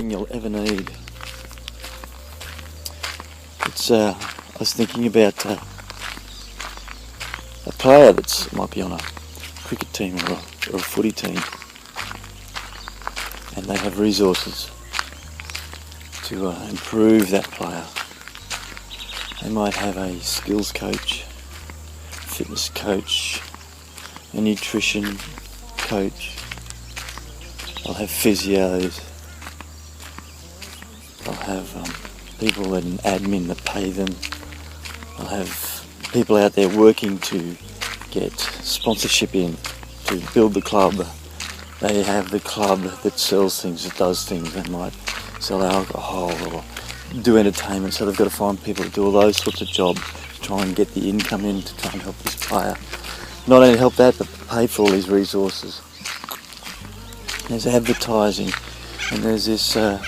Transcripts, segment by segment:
everything you'll ever need. I was thinking about a player that might be on a cricket team or a footy team, and they have resources to improve that player. They might have a skills coach, fitness coach, a nutrition coach. They'll have physios. They'll have people in admin that pay them. They'll have people out there working to get sponsorship in to build the club. They have the club that sells things, that does things. They might sell alcohol or do entertainment, so they've got to find people to do all those sorts of jobs to try and get the income in to try and help this player. Not only help that, but pay for all these resources. There's advertising, and there's this, and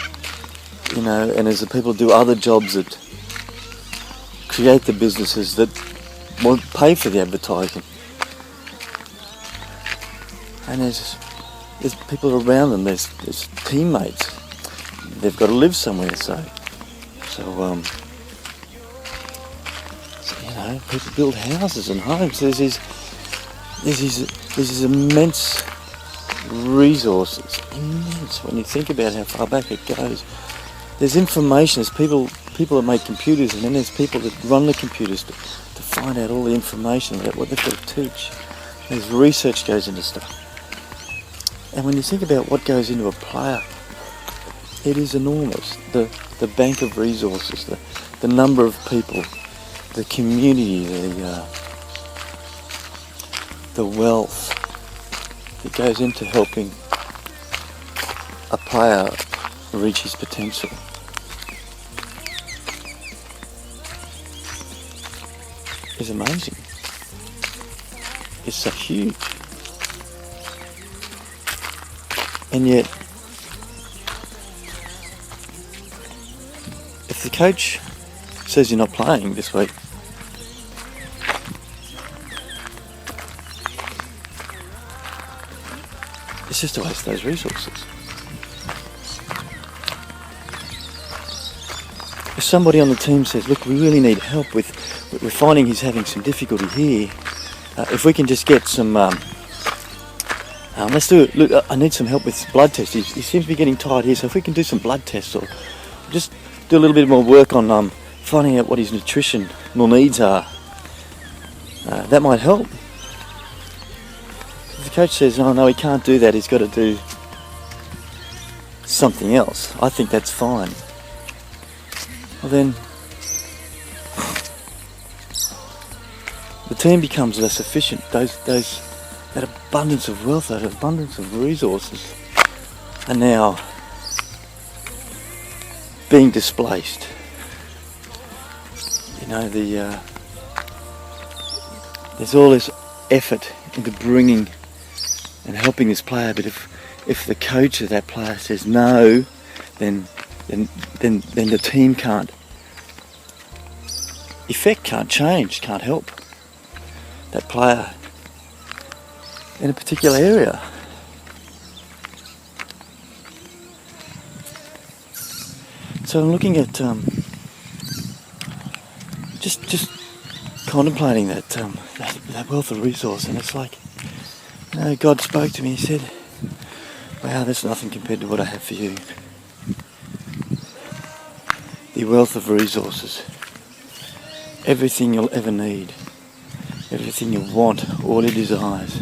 there's the people who do other jobs that create the businesses that won't pay for the advertising. And there's people around them, there's teammates. They've got to live somewhere, so people build houses and homes. There's these immense resources, immense, when you think about how far back it goes. There's information, there's people that make computers, and then there's people that run the computers to find out all the information about what they've got to teach. There's research goes into stuff. And when you think about what goes into a player, it is enormous. The bank of resources, the number of people, the community, the wealth that goes into helping a player reach his potential. Is amazing. It's so huge. And yet, if the coach says you're not playing this week, it's just a waste of those resources. If somebody on the team says, look, we really need help we're finding he's having some difficulty here, if we can just get some, let's do it, look, I need some help with blood tests, he seems to be getting tired here, so if we can do some blood tests or just do a little bit more work on finding out what his nutritional needs are, that might help. If the coach says, oh no, he can't do that, he's got to do something else, I think that's fine. Well then, the team becomes less efficient. That abundance of wealth, that abundance of resources are now being displaced. There's all this effort into bringing and helping this player, but if the coach of that player says no, then the team can't change, can't help that player in a particular area. So I'm looking at just contemplating that wealth of resource, and it's like, God spoke to me. He said, wow, that's nothing compared to what I have for you. The wealth of resources, everything you'll ever need, everything you want, all your desires,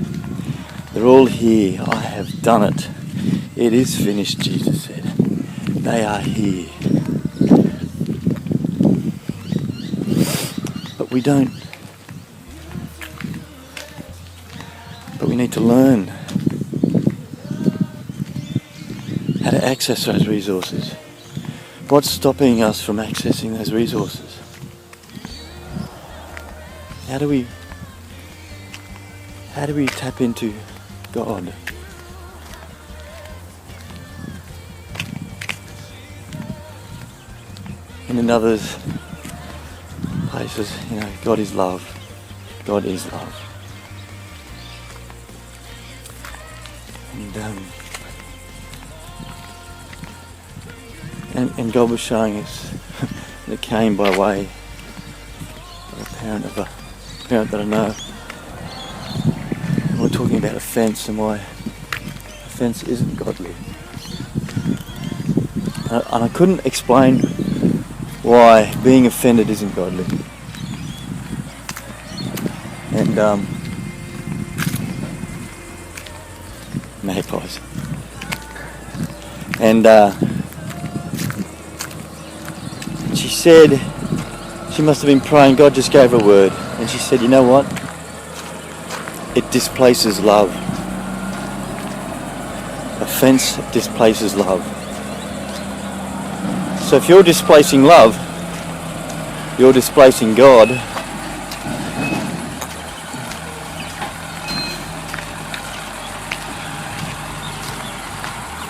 they're all here. I have done it. It is finished, Jesus said. They are here. But we need to learn how to access those resources. What's stopping us from accessing those resources? How do we tap into God? And in others places, God is love. God is love. And And God was showing us that it came by way of a parent that I know. And we're talking about offence and why offence isn't godly. And I couldn't explain why being offended isn't godly. And magpies. And she said, she must have been praying, God just gave her a word. And she said, you know what? It displaces love. Offence displaces love. So if you're displacing love, you're displacing God.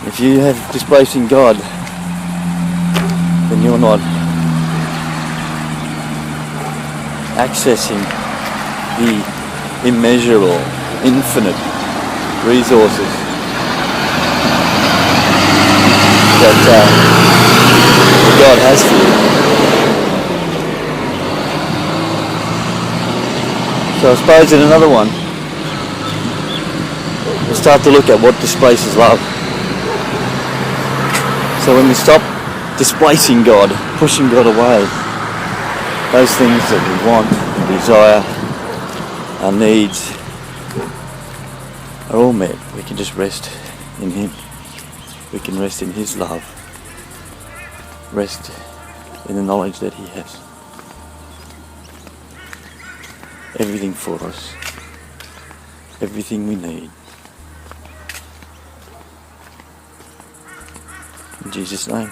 If you have displacing God, then you're not accessing the immeasurable, infinite resources that God has for you. So I suppose in another one, we'll start to look at what displaces love. So when we stop displacing God, pushing God away, those things that we want, we desire, our needs are all met. We can just rest in Him. We can rest in His love. Rest in the knowledge that He has everything for us, everything we need. In Jesus' name.